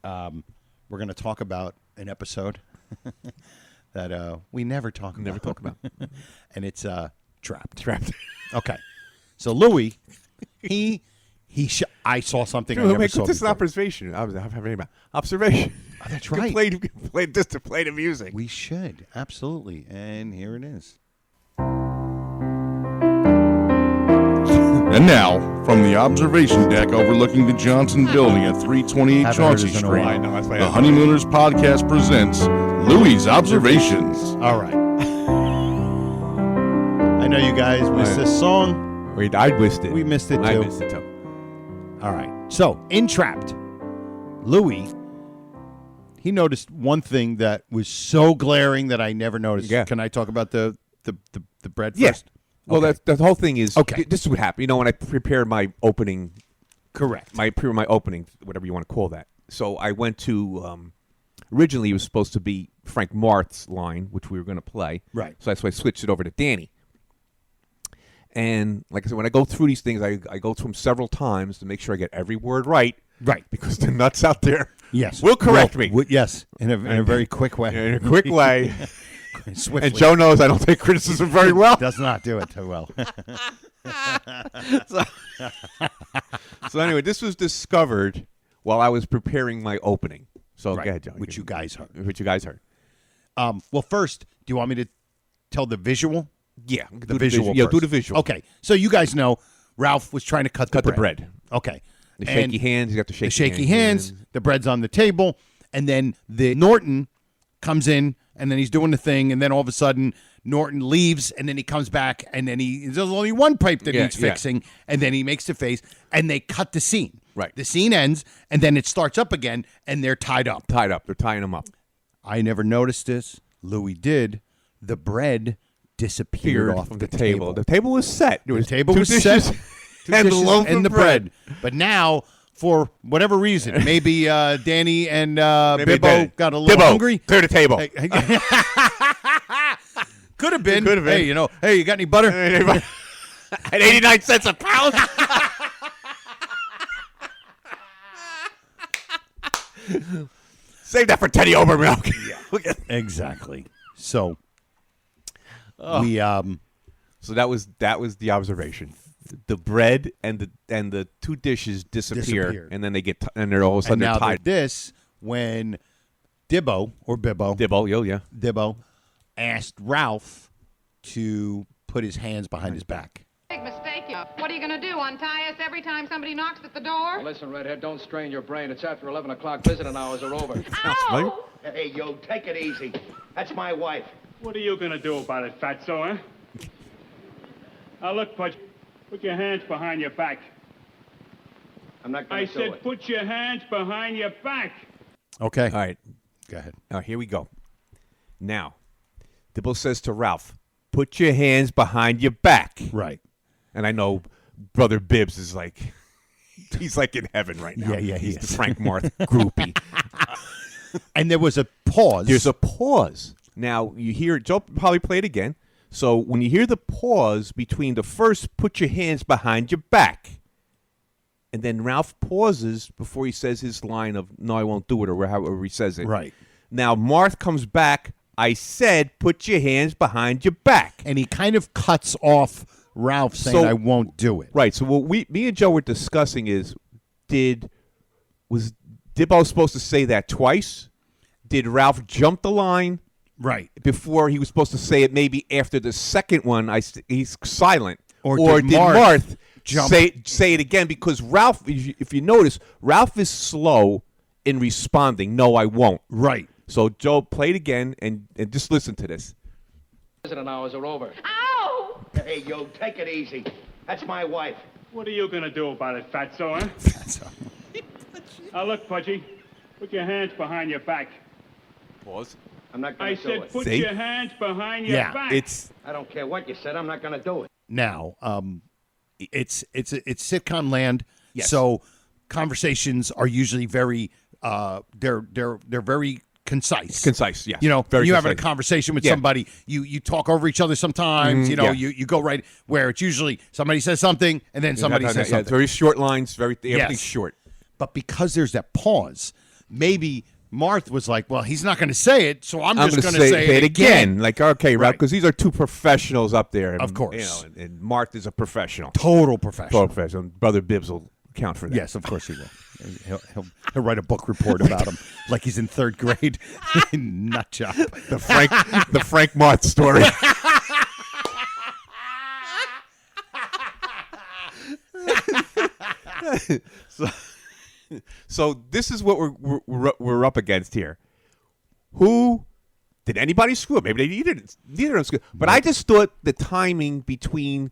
Speaker 6: We're going to talk about an episode that we never talk about. And it's Trapped. Okay, so Louis, I saw something I never saw
Speaker 7: This is an
Speaker 6: before.
Speaker 7: observation. Observation.
Speaker 6: Oh, that's right.
Speaker 7: Play the music.
Speaker 6: We should, absolutely. And here it is.
Speaker 9: And now, from the observation deck overlooking the Johnson Building at 328
Speaker 6: Haven't heard
Speaker 9: Chauncey
Speaker 6: this in a
Speaker 9: Street,
Speaker 6: while. I
Speaker 7: know, that's why I
Speaker 9: the
Speaker 7: haven't
Speaker 9: Honeymooners podcast presents Louis' Observations.
Speaker 6: All right. I know you guys missed this song.
Speaker 7: Wait, I missed it.
Speaker 6: We missed it too.
Speaker 7: I missed it too.
Speaker 6: All right. So, in Trapped, Louis, he noticed one thing that was so glaring that I never noticed.
Speaker 7: Yeah.
Speaker 6: Can I talk about the bread
Speaker 7: Yeah.
Speaker 6: first?
Speaker 7: Well,
Speaker 6: Okay.
Speaker 7: the whole thing is
Speaker 6: Okay.
Speaker 7: This is what happened. When I prepared my opening,
Speaker 6: Correct.
Speaker 7: my opening, whatever you want to call that. So I went to originally it was supposed to be Frank Marth's line, which we were going to play.
Speaker 6: Right.
Speaker 7: So that's why I switched it over to Danny. And like I said, when I go through these things, I go through them several times to make sure I get every word right.
Speaker 6: Right.
Speaker 7: Because the nuts out there
Speaker 6: Yes.
Speaker 7: will correct me.
Speaker 6: Yes. In a very quick way.
Speaker 7: In a quick way.
Speaker 6: Swiftly.
Speaker 7: And Joe knows I don't take criticism very well.
Speaker 6: Does not do it too well.
Speaker 7: So anyway, this was discovered while I was preparing my opening. So
Speaker 6: Right.
Speaker 7: go ahead, Joe.
Speaker 6: Which you guys heard.
Speaker 7: Which you guys heard.
Speaker 6: Well, first, do you want me to tell the visual?
Speaker 7: Yeah.
Speaker 6: The visual
Speaker 7: Yeah,
Speaker 6: first.
Speaker 7: do the visual.
Speaker 6: Okay. So you guys know Ralph was trying to cut the bread. Okay.
Speaker 7: The
Speaker 6: And
Speaker 7: shaky hands. You got the
Speaker 6: the
Speaker 7: shaky,
Speaker 6: shaky hands, the bread's on the table, and then the Norton comes in, and then he's doing the thing, and then all of a sudden Norton leaves, and then he comes back, and then there's only one pipe that needs fixing, and then he makes the face, and they cut the scene.
Speaker 7: Right.
Speaker 6: The scene ends, and then it starts up again, and they're tied up.
Speaker 7: Tied up. They're tying them up.
Speaker 6: I never noticed this. Louis did. The bread disappeared off
Speaker 7: from
Speaker 6: the
Speaker 7: table. The table was set. There
Speaker 6: The
Speaker 7: was
Speaker 6: table
Speaker 7: two
Speaker 6: was
Speaker 7: dishes
Speaker 6: set. Two
Speaker 7: and the
Speaker 6: dishes
Speaker 7: loaf
Speaker 6: and
Speaker 7: of
Speaker 6: the bread. But now, for whatever reason, maybe Danny and Bibbo got a little hungry.
Speaker 7: Clear the table.
Speaker 6: Could have been.
Speaker 7: Could have been.
Speaker 6: Hey, you got any butter?
Speaker 7: At 89 cents a pound. Save that for Teddy Overmilk.
Speaker 6: Exactly. So we
Speaker 7: So that was the observation. The bread and the two dishes disappear, and then they get and they're all of a sudden
Speaker 6: and now
Speaker 7: they're tied.
Speaker 6: this when Dibbo or Bibbo
Speaker 7: Dibbo
Speaker 6: asked Ralph to put his hands behind his back.
Speaker 3: Big mistake. What are you going to do, untie us every time somebody knocks at the door?
Speaker 4: Listen, Redhead, don't strain your brain. It's after 11 o'clock. Visiting hours are over.
Speaker 3: Ow!
Speaker 2: Hey, yo, take it easy. That's my wife.
Speaker 1: What are you going to do about it, fatso, huh? Now, look, Pudge, put your hands behind your back.
Speaker 2: I'm not
Speaker 1: I
Speaker 2: going to do
Speaker 1: said
Speaker 2: it.
Speaker 1: put your hands behind your back.
Speaker 6: Okay.
Speaker 7: All right.
Speaker 6: Go ahead.
Speaker 7: Now here we go. Now, Dibble says to Ralph, "Put your hands behind your back."
Speaker 6: Right.
Speaker 7: And I know Brother Bibbs is like, he's like in heaven right now.
Speaker 6: Yeah, he
Speaker 7: he's
Speaker 6: is.
Speaker 7: the Frank Marth groupie.
Speaker 6: And there was a pause.
Speaker 7: There's a pause. Now you hear Joe probably play it again. So when you hear the pause between the first "put your hands behind your back," and then Ralph pauses before he says his line of "No, I won't do it," or however he says it.
Speaker 6: Right.
Speaker 7: Now Marth comes back. I said, "Put your hands behind your back,"
Speaker 6: and he kind of cuts off Ralph saying,
Speaker 7: So-
Speaker 6: "I won't do it."
Speaker 7: Right. So what me and Joe were discussing is, did Dibbo's supposed to say that twice. Did Ralph jump the line
Speaker 6: Right.
Speaker 7: before he was supposed to say it? Maybe after the second one, he's silent.
Speaker 6: Or
Speaker 7: did
Speaker 6: did
Speaker 7: Marth
Speaker 6: jump?
Speaker 7: say it again? Because Ralph, if you notice, Ralph is slow in responding. No, I won't.
Speaker 6: Right.
Speaker 7: So Joe, play it again and just listen to this.
Speaker 4: Visiting hours are over.
Speaker 3: Ow!
Speaker 2: Hey, yo, take it easy. That's my wife.
Speaker 1: What are you gonna do about it, fatso, huh? Now look, Pudgy. Put your hands behind your back.
Speaker 7: Pause.
Speaker 2: I'm not
Speaker 1: I
Speaker 2: going to do
Speaker 1: said
Speaker 2: it.
Speaker 1: put
Speaker 7: See?
Speaker 1: your hands behind your
Speaker 6: Yeah,
Speaker 1: back.
Speaker 2: I don't care what you said. I'm not going to do it.
Speaker 6: Now, it's sitcom land.
Speaker 7: Yes.
Speaker 6: So conversations are usually very they're very concise.
Speaker 7: Concise, yes.
Speaker 6: You know,
Speaker 7: Very
Speaker 6: you having a
Speaker 7: concise.
Speaker 6: conversation with
Speaker 7: Yeah.
Speaker 6: somebody, you talk over each other sometimes. You know,
Speaker 7: yeah.
Speaker 6: you go right where it's usually somebody says something and then somebody says
Speaker 7: Yeah,
Speaker 6: something.
Speaker 7: it's very short lines. Everything's
Speaker 6: Yes.
Speaker 7: short.
Speaker 6: But because there's that pause, maybe Marth was like, "Well, he's not going to say it, so I'm just going to say it again."
Speaker 7: Like, okay, Ralph,
Speaker 6: Right.
Speaker 7: because these are two professionals up there. And,
Speaker 6: Of course.
Speaker 7: You know, and Marth is a professional.
Speaker 6: Total professional.
Speaker 7: Total professional. Brother Bibbs will count for that.
Speaker 6: Yes, of course he will. He'll write a book report about him like he's in third grade. Nut job.
Speaker 7: The Frank Marth story. So this is what we're up against here. Who did anybody screw up? Maybe they didn't. Neither of them screwed. But I just thought the timing between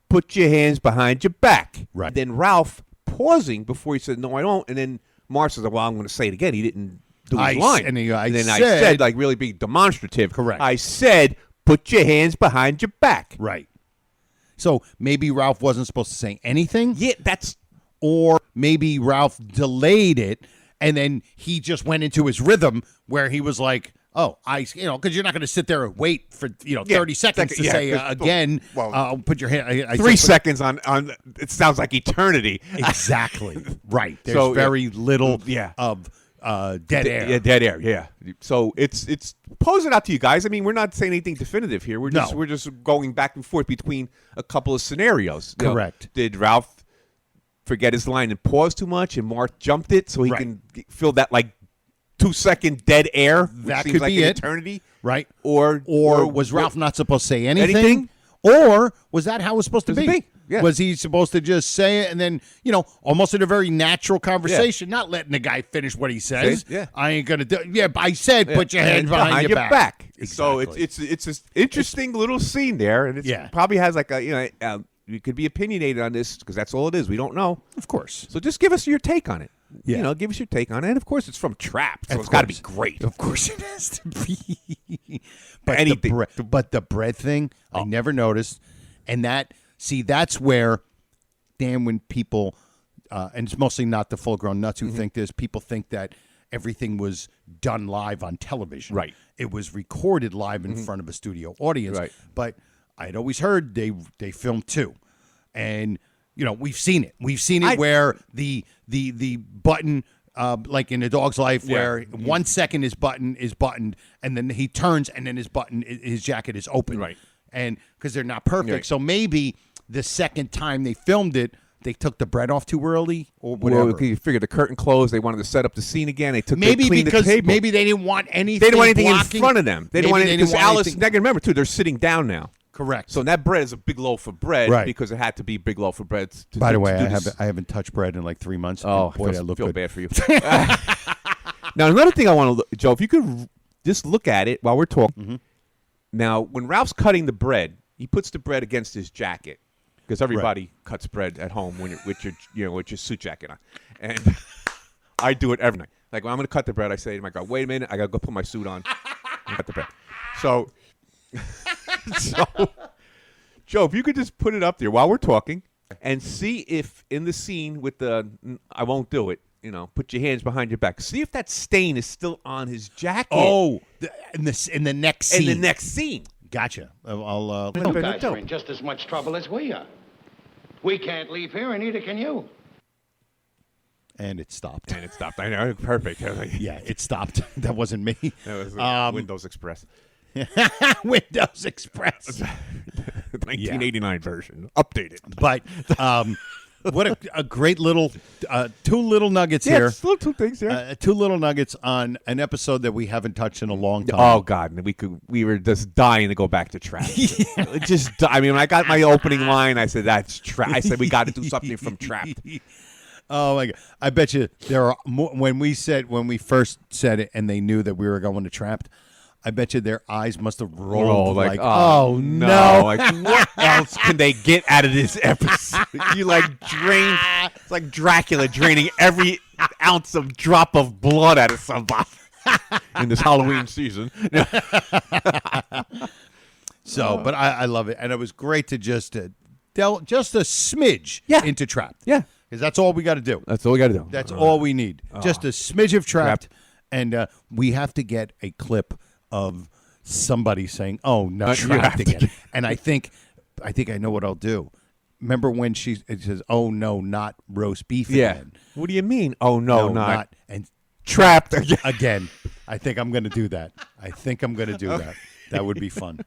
Speaker 7: "put your hands behind your back,"
Speaker 6: Right.
Speaker 7: Then Ralph pausing before he said, "No, I don't," and then Mark says, "Well, I'm going to say it again." He didn't do his line.
Speaker 6: And
Speaker 7: then I
Speaker 6: said-
Speaker 7: said, like, really being demonstrative.
Speaker 6: Correct.
Speaker 7: I said, "Put your hands behind your back."
Speaker 6: Right. So maybe Ralph wasn't supposed to say anything.
Speaker 7: Yeah, that's.
Speaker 6: Or maybe Ralph delayed it, and then he just went into his rhythm where he was like, "Oh, because you're not going to sit there and wait for 30 seconds to say again.
Speaker 7: Well,
Speaker 6: put your hand.
Speaker 7: 3 seconds on. It sounds like eternity.
Speaker 6: Exactly. Right. There's
Speaker 7: So,
Speaker 6: very little
Speaker 7: yeah.
Speaker 6: of dead air.
Speaker 7: Yeah, dead air. Yeah. So it's pose it out to you guys. I mean, we're not saying anything definitive here. We're just going back and forth between a couple of scenarios. You know,
Speaker 6: Correct.
Speaker 7: did Ralph forget his line and pause too much, and Mark jumped it so he
Speaker 6: Right.
Speaker 7: can fill that 2-second dead air? Which
Speaker 6: That
Speaker 7: seems
Speaker 6: could
Speaker 7: like
Speaker 6: be
Speaker 7: an
Speaker 6: it.
Speaker 7: Eternity.
Speaker 6: Right.
Speaker 7: Or
Speaker 6: was Ralph not supposed to say anything?
Speaker 7: Anything?
Speaker 6: Or was that how it was supposed to
Speaker 7: Supposed
Speaker 6: be?
Speaker 7: to be, yeah.
Speaker 6: Was he supposed to just say it and then, almost in a very natural conversation, not letting the guy finish what he says?
Speaker 7: Yeah.
Speaker 6: I ain't going to do Yeah, I said put your hands behind your back.
Speaker 7: So it's an interesting little scene there, and it probably has you could be opinionated on this because that's all it is. We don't know.
Speaker 6: Of course.
Speaker 7: So just give us your take on it.
Speaker 6: Yeah.
Speaker 7: Give us your take on it. And of course, it's from Trap, so it's got to be great.
Speaker 6: Of course it has to be. But
Speaker 7: Anything.
Speaker 6: The bread thing, I never noticed. And that's where, Dan, when people, and it's mostly not the full-grown nuts who think this, people think that everything was done live on television.
Speaker 7: Right.
Speaker 6: It was recorded live in front of a studio audience.
Speaker 7: Right.
Speaker 6: But I'd always heard they filmed too. And, we've seen it. We've seen it where the button, like in A Dog's Life, where 1 second his button is buttoned, and then he turns, and then his jacket is open.
Speaker 7: Right.
Speaker 6: And because they're not perfect.
Speaker 7: Right.
Speaker 6: So maybe the second time they filmed it, they took the bread off too early or whatever.
Speaker 7: Well, you figure the curtain closed. They wanted to set up the scene again. They took
Speaker 6: Maybe
Speaker 7: they cleaned
Speaker 6: because
Speaker 7: the table.
Speaker 6: maybe they didn't want anything.
Speaker 7: They didn't want anything
Speaker 6: blocking.
Speaker 7: in front of them. They didn't want anything. Because Alice, they gotta remember too, they're sitting down now.
Speaker 6: Correct.
Speaker 7: So that bread is a big loaf of bread,
Speaker 6: Right.
Speaker 7: because it had to be a big loaf of bread.
Speaker 6: By the way, I haven't touched bread in like 3 months.
Speaker 7: Oh,
Speaker 6: boy,
Speaker 7: I
Speaker 6: I look
Speaker 7: feel
Speaker 6: good.
Speaker 7: bad for you. Now, another thing I want to, Joe, if you could just look at it while we're talking.
Speaker 6: Mm-hmm.
Speaker 7: Now, when Ralph's cutting the bread, he puts the bread against his jacket because everybody cuts bread at home with your suit jacket on, and I do it every night. Like when I'm going to cut the bread, I say to my God, "Wait a minute, I got to go put my suit on and cut the bread." So, Joe, if you could just put it up there while we're talking and see if in the scene with the "I won't do it," put your hands behind your back. See if that stain is still on his jacket.
Speaker 6: Oh, in the next scene.
Speaker 7: In the next scene.
Speaker 6: Gotcha. I'll
Speaker 2: You guys are in just as much trouble as we are. We can't leave here, and neither can you.
Speaker 6: And it stopped.
Speaker 7: I know. Perfect.
Speaker 6: Yeah, it stopped. That wasn't me.
Speaker 7: That was Windows Express.
Speaker 6: Windows Express.
Speaker 7: 1989 version. Updated.
Speaker 6: But What a great little two little nuggets
Speaker 7: Yeah,
Speaker 6: here.
Speaker 7: just little two things here.
Speaker 6: Two little nuggets on an episode that we haven't touched in a long time.
Speaker 7: Oh God, and we were just dying to go back to trap. I mean, when I got my opening line, I said that's trap. I said we got to do something from Trapped.
Speaker 6: Oh my God! I bet you there are more, when we first said it and they knew that we were going to Trapped. I bet you their eyes must have rolled like oh no!
Speaker 7: Like what else can they get out of this episode? You like drain. It's like Dracula draining every ounce of drop of blood out of somebody in this Halloween season.
Speaker 6: So, but I love it, and it was great to just delve just a smidge into Trapped.
Speaker 7: Yeah.
Speaker 6: Because that's all we got to do.
Speaker 7: That's all we got to do.
Speaker 6: That's all we need. Just a smidge of Trapped. And we have to get a clip of somebody saying, "Oh, no, Trapped again." And I think I know what I'll do. Remember when it says, "Oh no, not roast beef again."
Speaker 7: What do you mean? Oh no, not
Speaker 6: and
Speaker 7: Trapped
Speaker 6: again. I think I'm going to do that. That would be fun.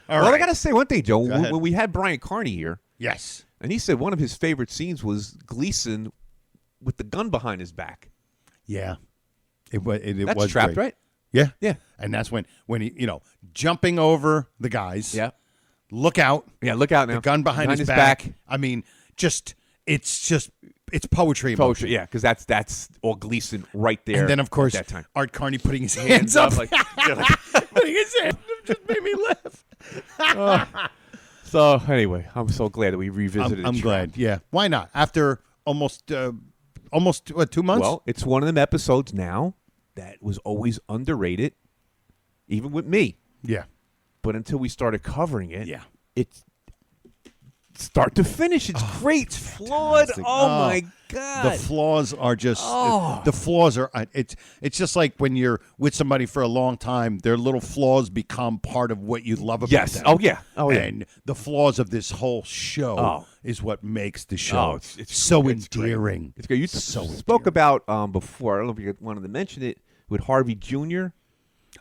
Speaker 6: All right.
Speaker 7: I got to say one thing, Joe. When we had Brian Carney here,
Speaker 6: yes,
Speaker 7: and he said one of his favorite scenes was Gleason with the gun behind his back.
Speaker 6: Yeah, it was
Speaker 7: Trapped,
Speaker 6: great.
Speaker 7: right?
Speaker 6: Yeah,
Speaker 7: yeah.
Speaker 6: And that's when he jumping over the guys.
Speaker 7: Yeah,
Speaker 6: look out.
Speaker 7: Yeah, look out now.
Speaker 6: The gun behind his back. I mean, it's poetry.
Speaker 7: Poetry, yeah, because that's all Gleason right there.
Speaker 6: And then of course
Speaker 7: at that time.
Speaker 6: Art Carney putting his hands up, putting his hands up just made me laugh.
Speaker 7: So anyway, I'm so glad that we revisited.
Speaker 6: I'm glad. Yeah, why not? After almost 2 months.
Speaker 7: Well, it's one of them episodes now that was always underrated, even with me.
Speaker 6: Yeah.
Speaker 7: But until we started covering it,
Speaker 6: yeah,
Speaker 7: it's start to finish. It's great. It's flawed. Oh my God.
Speaker 6: The flaws are just the flaws are. It's just like when you're with somebody for a long time, their little flaws become part of what you love about them.
Speaker 7: Oh yeah. Oh yeah.
Speaker 6: And the flaws of this whole show is what makes the show it's so endearing.
Speaker 7: It's great. You spoke about before. I don't know if you wanted to mention it with Harvey Jr.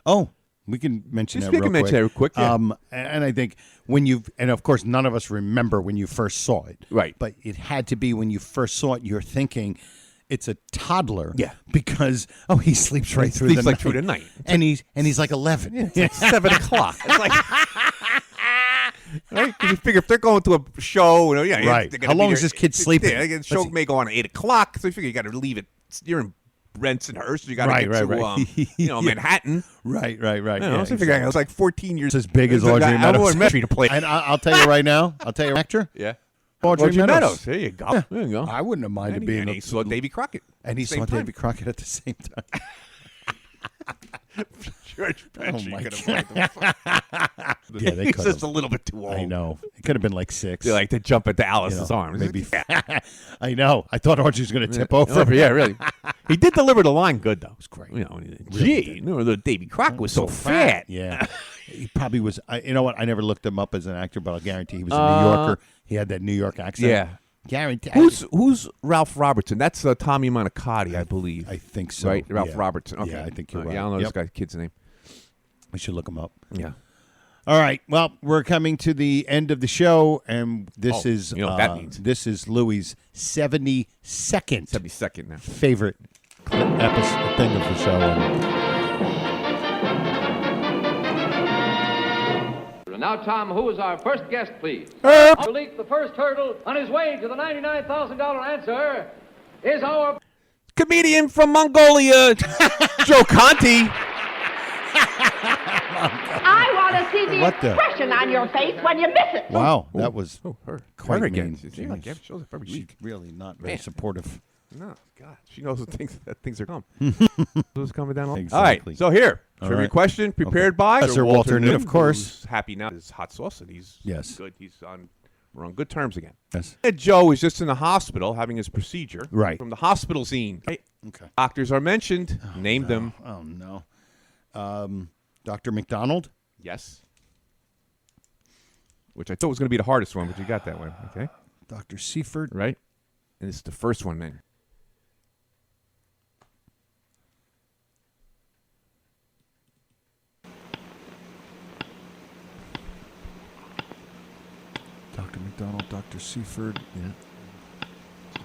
Speaker 6: Oh. We can mention that
Speaker 7: real quick.
Speaker 6: mention that
Speaker 7: real quick. Yeah.
Speaker 6: And I think and of course, none of us remember when you first saw it.
Speaker 7: Right.
Speaker 6: But it had to be when you first saw it, you're thinking it's a toddler.
Speaker 7: Yeah.
Speaker 6: Because, he sleeps right through the night.
Speaker 7: Through the night.
Speaker 6: And he's like 11.
Speaker 7: Yeah, it's like 7 o'clock. It's like... Right? Because you figure if they're going to a show,
Speaker 6: right. How long is this kid sleeping?
Speaker 7: The show may go on at 8 o'clock, so you figure you got to leave it. You're in Bensonhurst, so you got to get to Manhattan.
Speaker 6: Right.
Speaker 7: So I figure I was like 14 years
Speaker 6: as big as Audrey Meadows.
Speaker 7: To play.
Speaker 6: And I'll tell you right now, actor.
Speaker 7: Yeah.
Speaker 6: Audrey Meadows.
Speaker 7: There you go.
Speaker 6: Yeah.
Speaker 7: There you go.
Speaker 6: I wouldn't have minded being.
Speaker 7: And he saw Davy Crockett.
Speaker 6: And he saw Davy Crockett at the same time.
Speaker 7: George Petrie
Speaker 6: my
Speaker 7: could have played the
Speaker 6: Yeah, they
Speaker 7: He's
Speaker 6: could
Speaker 7: just
Speaker 6: have.
Speaker 7: a little bit too old.
Speaker 6: I know. It could have been like 6.
Speaker 7: They like to jump into Alice's arms.
Speaker 6: Maybe. I know. I thought Audrey was going to tip over.
Speaker 7: Yeah, really. He did deliver the line good, though. It was
Speaker 6: great.
Speaker 7: Gee, the Davy Crockett was so fat.
Speaker 6: Yeah. He probably was. You know what? I never looked him up as an actor, but I'll guarantee he was a New Yorker. He had that New York accent.
Speaker 7: Yeah.
Speaker 6: Guarantee.
Speaker 7: Who's Ralph Robertson? That's Tommy Monacotti, I believe.
Speaker 6: I think so.
Speaker 7: Right? Ralph
Speaker 6: Yeah.
Speaker 7: Robertson. Okay.
Speaker 6: Yeah, I think you're right.
Speaker 7: Yeah, I don't know this guy's kid's name.
Speaker 6: We should look him up.
Speaker 7: Yeah.
Speaker 6: All right. Well, we're coming to the end of the show, and this is
Speaker 7: you know what that means.
Speaker 6: This is Louis'
Speaker 7: 72nd now.
Speaker 6: favorite episode thing of the show.
Speaker 4: And now, Tom, who is our first guest, please?
Speaker 8: To leap the first hurdle on his way to the $99,000 answer is our
Speaker 7: Comedian from Mongolia, Joe Conti.
Speaker 11: I want to see the expression on your face when you miss it.
Speaker 6: Wow, that was quite
Speaker 7: again.
Speaker 6: mean.
Speaker 7: She shows up every
Speaker 6: She's
Speaker 7: week.
Speaker 6: really not very supportive.
Speaker 7: No, God, she knows that things are coming. Who's coming down?
Speaker 6: Exactly.
Speaker 7: All right, so here, trivia
Speaker 6: right.
Speaker 7: question prepared by
Speaker 6: Professor Walter Newton, of course.
Speaker 7: Who's happy now. His hot sauce, and he's good. We're on good terms again.
Speaker 6: Yes.
Speaker 7: Joe is just in the hospital having his procedure.
Speaker 6: Right.
Speaker 7: From the hospital scene. Right?
Speaker 6: Okay.
Speaker 7: Doctors are mentioned. Name them.
Speaker 6: Oh no. Dr. McDonald?
Speaker 7: Yes. Which I thought was going to be the hardest one, but you got that one. Okay.
Speaker 6: Dr. Seifert?
Speaker 7: Right. And this is the first one, man.
Speaker 6: Dr. McDonald, Dr. Seifert. Yeah.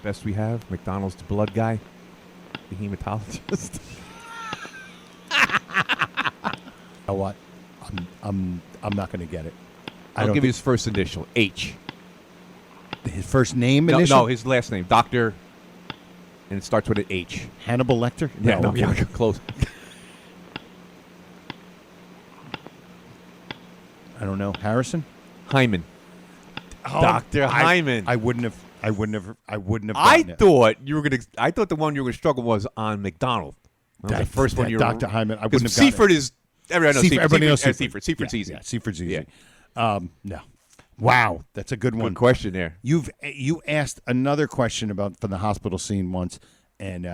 Speaker 7: best we have. McDonald's, the blood guy, the hematologist.
Speaker 6: You know what? I'm not going to get it.
Speaker 7: I'll give you his first initial, H.
Speaker 6: His first name initial?
Speaker 7: No, his last name, Doctor, and it starts with an H.
Speaker 6: Hannibal Lecter?
Speaker 7: Yeah, no,
Speaker 6: okay.
Speaker 7: yeah, close.
Speaker 6: I don't know. Harrison?
Speaker 7: Hyman.
Speaker 6: Oh,
Speaker 7: Dr. Hyman.
Speaker 6: I wouldn't have gotten it.
Speaker 7: Thought you were gonna. I thought the one you were gonna struggle was on McDonald. That was the first one you were.
Speaker 6: Dr. Hyman. I wouldn't have gotten
Speaker 7: Seaford
Speaker 6: it.
Speaker 7: is. Everybody knows
Speaker 6: Everybody knows
Speaker 7: Seaford. Seaford's easy.
Speaker 6: Yeah, Seaford's easy.
Speaker 7: Yeah.
Speaker 6: No. Wow, that's a good one.
Speaker 7: Good question there.
Speaker 6: You asked another question about from the hospital scene once, and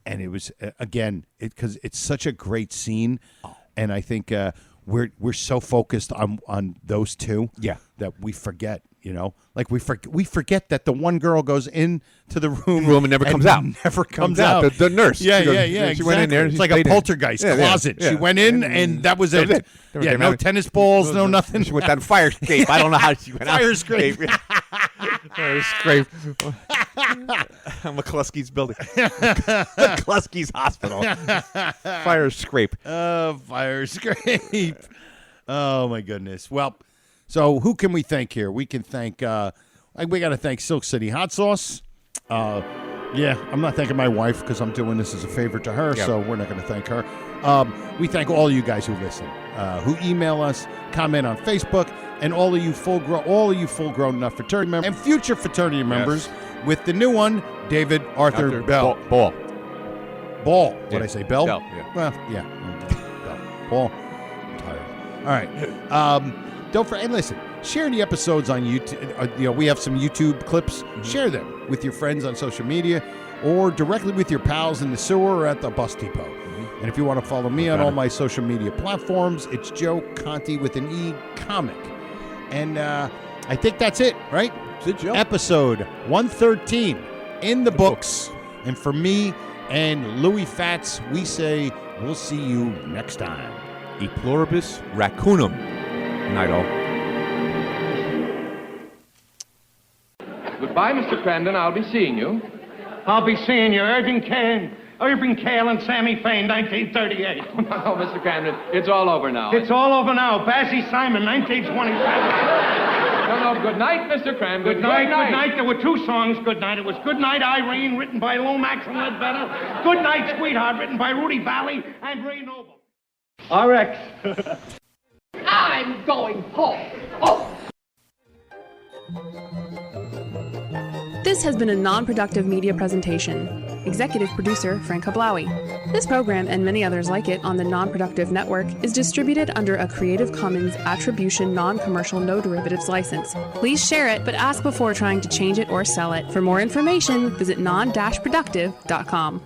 Speaker 6: it was again because it's such a great scene, and I think we're so focused on those two, that we forget. You know, like we forget that the one girl goes into the room
Speaker 7: and never comes out.
Speaker 6: Never comes out.
Speaker 7: The nurse.
Speaker 6: Yeah,
Speaker 7: she goes,
Speaker 6: yeah.
Speaker 7: She
Speaker 6: Exactly.
Speaker 7: went in there.
Speaker 6: It's like a poltergeist closet.
Speaker 7: Yeah.
Speaker 6: She went in, and that was it. Yeah, no tennis balls, no nothing.
Speaker 7: She went down fire escape. I don't know how she went out.
Speaker 6: Fire escape.
Speaker 7: Fire escape. McCluskey's building. McCluskey's hospital. Fire scrape.
Speaker 6: Fire scrape. Oh my goodness. Well, so who can we thank here? We can thank. We got to thank Silk City Hot Sauce. I'm not thanking my wife because I'm doing this as a favor to her, so we're not going to thank her. We thank all you guys who listen, who email us, comment on Facebook, and all of you full grown enough fraternity members and future fraternity members with the new one, David Arthur Bell.
Speaker 7: Ball.
Speaker 6: What'd I say? Bell?
Speaker 7: Bell, yeah.
Speaker 6: Well, yeah. Bell. Ball. I'm tired. All right. And listen, share the episodes on YouTube. We have some YouTube clips. Mm-hmm. Share them with your friends on social media or directly with your pals in the sewer or at the bus depot. Mm-hmm. And if you want to follow me on all my social media platforms, it's Joe Conti with an E comic. And I think that's it, right?
Speaker 7: That's it, Joe.
Speaker 6: Episode 113 in the books. And for me and Louis Fats, we say we'll see you next time.
Speaker 7: E pluribus raccoonum. Night all.
Speaker 4: Goodbye, Mr. Crandon. I'll be seeing you.
Speaker 2: I'll be seeing you, Irving Kale and Sammy Fain, 1938.
Speaker 4: Oh, Mr. Crandon, it's all over now.
Speaker 2: It's all over now. Bassy Simon, 1927.
Speaker 4: No, good night, Mr. Crandon.
Speaker 2: Good night. There were two songs, Good Night. It was Good Night, Irene, written by Lomax and Ledbetter. Good Night, Sweetheart, written by Rudy Valley and Ray Noble. RX.
Speaker 11: I'm going home. Oh!
Speaker 12: This has been a non-productive media presentation. Executive producer, Frank Hablawi. This program and many others like it on the Non-Productive Network is distributed under a Creative Commons Attribution Non-Commercial No Derivatives license. Please share it, but ask before trying to change it or sell it. For more information, visit non-productive.com.